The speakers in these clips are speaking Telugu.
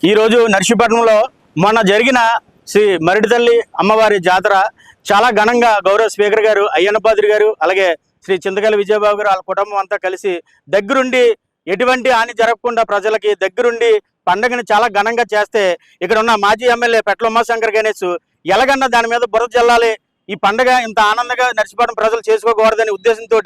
ఈరోజు నర్సీపట్నంలో మొన్న జరిగిన శ్రీ మరిడితల్లి అమ్మవారి జాతర చాలా ఘనంగా గౌరవ స్పీకర్ గారు అయ్యన్నపాత్రి గారు అలాగే శ్రీ చింతకల్లి విజయబాబు గారు వాళ్ళ కుటుంబం అంతా కలిసి దగ్గరుండి ఎటువంటి హాని జరగకుండా ప్రజలకి దగ్గరుండి పండుగని చాలా ఘనంగా చేస్తే ఇక్కడ ఉన్న మాజీ ఎమ్మెల్యే పెట్ల ఉమాశంకర్ గణేష్ ఎలాగన్నా దాని మీద బురద జల్లాలి, ఈ పండుగ ఇంత ఆనందంగా నర్సీపట్నం ప్రజలు చేసుకోకూడదనే ఉద్దేశంతో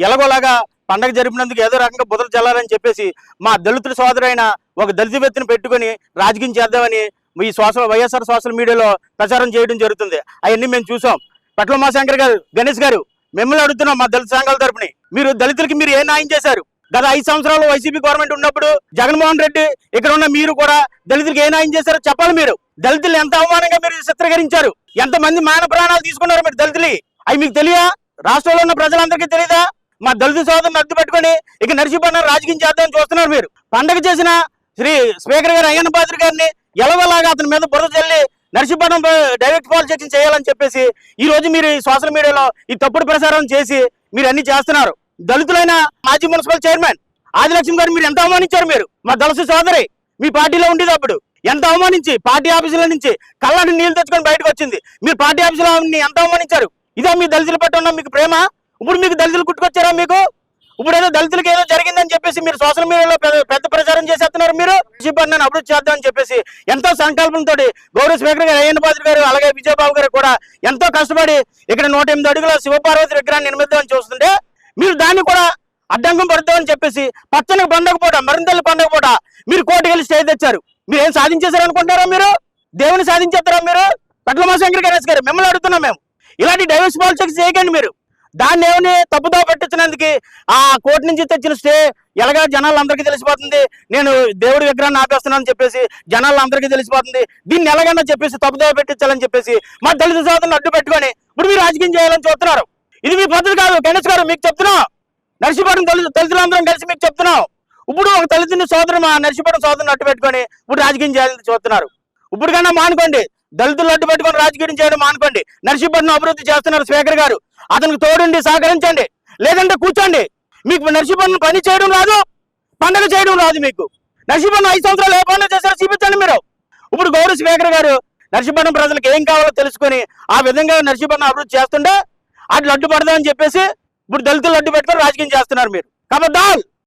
ఎలాగోలాగా పండగ జరిపినందుకు ఏదో రకంగా బురద జల్లాలని చెప్పేసి మా దళితుల సోదరైన ఒక దళిత వ్యక్తిని పెట్టుకుని రాజకీయం చేద్దామని ఈ వైఎస్ఆర్ సోషల్ మీడియాలో ప్రచారం చేయడం జరుగుతుంది. అవన్నీ మేము చూసాం. పెట్ల ఉమాశంకర్ గారు గణేష్ గారు మిమ్మల్ని అడుగుతున్నాం, మా దళిత సంఘాల తరపుని మీరు దళితులకి మీరు ఏ న్యాయం చేశారు? గత 5 సంవత్సరాలు వైసీపీ గవర్నమెంట్ ఉన్నప్పుడు జగన్మోహన్ రెడ్డి ఇక్కడ ఉన్న మీరు కూడా దళితులకు ఏ న్యాయం చేశారో చెప్పాలి. మీరు దళితులు ఎంత అవమానంగా మీరు చిత్రీకరించారు, ఎంతమంది మాన ప్రాణాలు తీసుకున్నారు మీరు దళితులు, అవి మీకు తెలియదా? రాష్ట్రంలో ఉన్న ప్రజలందరికీ తెలియదా? మా దళిత సోదరుని అడ్డు పెట్టుకుని ఇక నర్సీపట్నం రాజకీయం చేద్దామని చూస్తున్నారు మీరు. పండగ చేసిన శ్రీ స్పీకర్ గారు అయ్యన్నపాత్రి గారిని ఎలవలాగా అతని మీద బురద చల్లి నర్సీపట్నం డైరెక్ట్ పాలిటిక్స్ చేయాలని చెప్పేసి ఈ రోజు మీరు సోషల్ మీడియాలో ఈ తప్పుడు ప్రచారం చేసి మీరు అన్ని చేస్తున్నారు. దళితులైన మాజీ మున్సిపల్ చైర్మన్ ఆదిలక్ష్మి గారు మీరు ఎంత అవమానించారు? మీరు మా దళిత సోదరి మీ పార్టీలో ఉండేది అప్పుడు ఎంత అవమానించి పార్టీ ఆఫీసుల నుంచి కళ్ళని నీళ్లు తెచ్చుకొని బయటకు వచ్చింది. మీరు పార్టీ ఆఫీసులో ఎంత అవమానించారు? ఇదే మీ దళితుల పట్ల ఉన్న మీకు ప్రేమ? ఇప్పుడు మీకు దళితులు కుట్టుకొచ్చారా? మీకు ఇప్పుడు ఏదో దళితులకు ఏదో జరిగిందని చెప్పేసి మీరు సోషల్ మీడియాలో పెద్ద ప్రచారం చేసేస్తున్నారు. మీరు నర్సీపట్నాన్ని అభివృద్ధి చేద్దామని చెప్పేసి ఎంతో సంకల్పంతో గౌరవ స్పీకర్ గారు అయ్యన్నపాత్రి గారు అలాగే విజయబాబు గారు కూడా ఎంతో కష్టపడి ఇక్కడ 108 అడుగుల శివపార్వతి విగ్రహాన్ని నిర్మిద్దామని చూస్తుంటే మీరు దాన్ని కూడా అడ్డంకం పడతామని చెప్పేసి పచ్చని పండగ పూట మరింతల్లి పండగ పూట మీరు కోర్టుకెళ్ళి స్టే తెచ్చారు. మీరు ఏం సాధించేశారు అనుకుంటారా? మీరు దేవుని సాధించేస్తారా? మీరు పెట్ల ఉమాశంకర్ గణేష్ గారు మిమ్మల్ని అడుగుతున్నాం మేము, ఇలాంటి డైవర్స్ పాలిటిక్స్ చేయకండి. మీరు దాన్ని ఏమని తప్పుదో పట్టించినందుకు ఆ కోర్టు నుంచి తెచ్చిన స్టే ఎలాగా జనాలందరికీ తెలిసిపోతుంది, నేను దేవుడి విగ్రహాన్ని ఆపేస్తున్నాను చెప్పేసి జనాలందరికీ తెలిసిపోతుంది, దీన్ని ఎలాగన్నా చెప్పేసి తప్పుదో పెట్టించాలని చెప్పేసి మా దళిత సోదరులను అడ్డు పెట్టుకొని ఇప్పుడు మీరు రాజకీయం చేయాలని చూస్తున్నారు. ఇది మీ పద్ధతి కాదు. గణేష్ గారు మీకు చెప్తున్నాం, నర్సీపట్నం దళితులందరం కలిసి మీకు చెప్తున్నాం. ఇప్పుడు ఒక దళితుని సోదరు మా నర్సీపట్నం సోదరుని అడ్డు పెట్టుకొని ఇప్పుడు రాజకీయం చేయాలని చూస్తున్నారు. ఇప్పుడు కన్నా మానుకోండి, దళితులు అడ్డు పెట్టుకొని రాజకీయం చేయడం మానుకోండి. నర్సీపట్నం అభివృద్ధి చేస్తున్నారు స్పీకర్ గారు, అతనికి తోడుండి సహకరించండి, లేదంటే కూర్చోండి. మీకు నర్సీపట్నం పని చేయడం రాదు, పండగ చేయడం రాదు. మీకు నర్సీపట్నం 5 సంవత్సరాలు ఏ పండుగ చేశారో చూపించండి మీరు. ఇప్పుడు గౌరవ స్పీకర్ గారు నర్సీపట్నం ప్రజలకు ఏం కావాలో తెలుసుకొని ఆ విధంగా నర్సీపట్నం అభివృద్ధి చేస్తుంటే అట్లా అడ్డుపడదామని చెప్పేసి ఇప్పుడు దళితులు అడ్డు పెట్టుకొని రాజకీయం చేస్తున్నారు మీరు. కాబట్టి